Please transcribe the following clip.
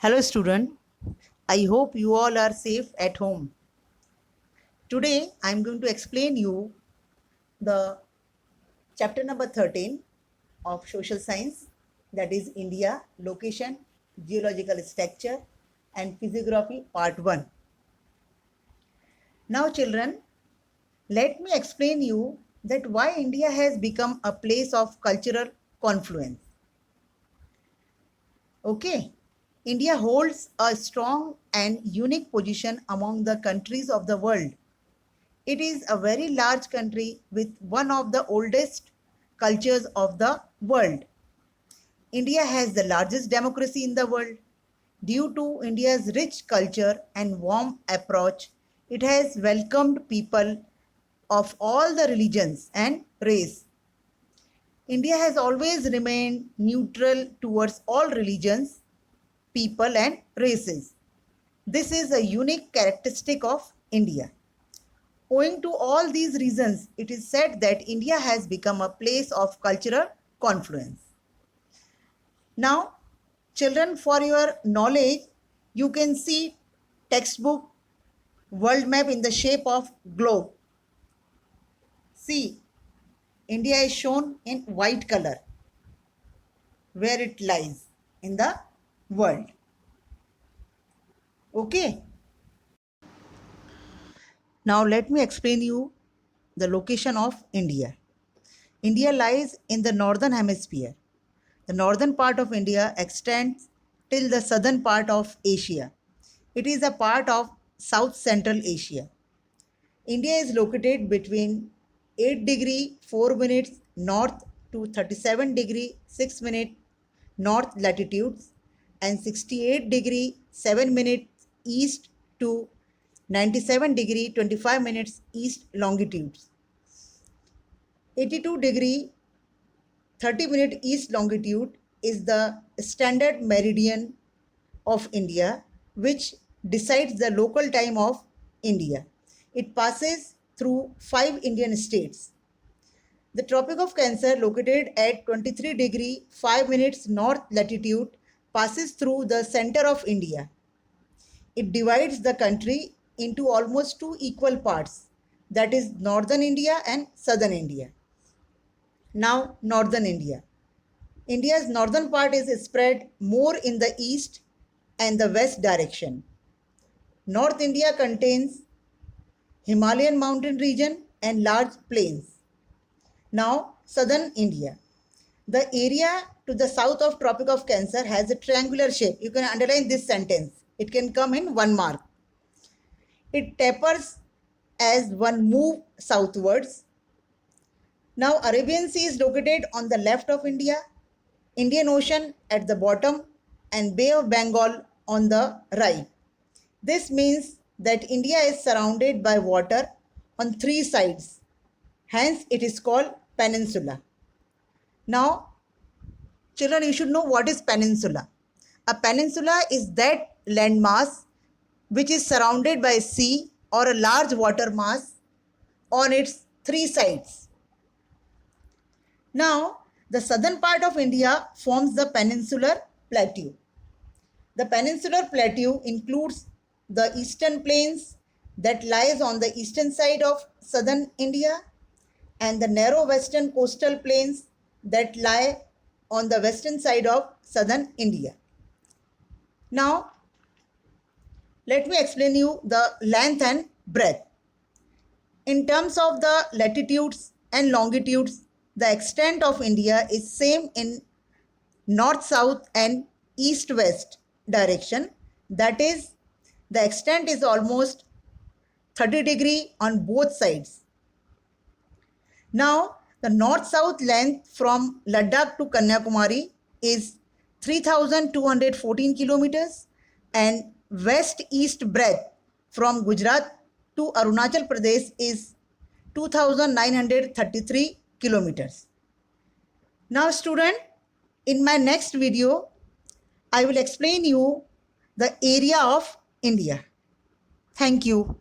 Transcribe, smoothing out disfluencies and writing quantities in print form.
Hello student, I hope you all are safe at home. Today I am going to explain you the chapter number 13 of social science, that is India, location, geological structure and physiography part 1. Now children, let me explain you that why India has become a place of cultural confluence. Okay. India holds a strong and unique position among the countries of the world. It is a very large country with one of the oldest cultures of the world. India has the largest democracy in the world. Due to India's rich culture and warm approach, it has welcomed people of all the religions and race. India has always remained neutral towards all religions, people and races. This is a unique characteristic of India. Owing to all these reasons, it is said that India has become a place of cultural confluence. Now, children, for your knowledge, you can see textbook world map in the shape of globe. See, India is shown in white color where it lies in the world. Okay. Now let me explain you the location of India. India lies in the northern hemisphere. The northern part of India extends till the southern part of Asia. It is a part of South Central Asia. India is located between 8 degree 4 minutes north to 37 degree 6 minutes north latitudes and 68 degree 7 minutes east to 97 degree 25 minutes east longitudes. 82 degree 30-minute east longitude is the standard meridian of India, which decides the local time of India. It passes through 5 Indian states. The Tropic of Cancer, located at 23 degree 5 minutes north latitude, passes through the center of India. It divides the country into almost two equal parts, that is northern India and southern India. Now, northern India. India's northern part is spread more in the east and the west direction. North India contains Himalayan mountain region and large plains. Now, southern India. The area to the south of Tropic of Cancer has a triangular shape. You can underline this sentence. It can come in 1 mark. It tapers as one move southwards. Now, Arabian Sea is located on the left of India, Indian Ocean at the bottom, and Bay of Bengal on the right. This means that India is surrounded by water on three sides. Hence, it is called peninsula. Now, children, you should know what is peninsula. A peninsula is that landmass which is surrounded by sea or a large water mass on its three sides. Now, the southern part of India forms the peninsular plateau. The peninsular plateau includes the eastern plains that lies on the eastern side of southern India and the narrow western coastal plains that lie on the western side of southern India. Now, let me explain you the length and breadth. In terms of the latitudes and longitudes, the extent of India is same in north-south and east-west direction. That is, the extent is almost 30 degree on both sides. Now, the north-south length from Ladakh to Kanyakumari is 3,214 kilometers and west-east breadth from Gujarat to Arunachal Pradesh is 2,933 kilometers. Now student, in my next video, I will explain you the area of India. Thank you.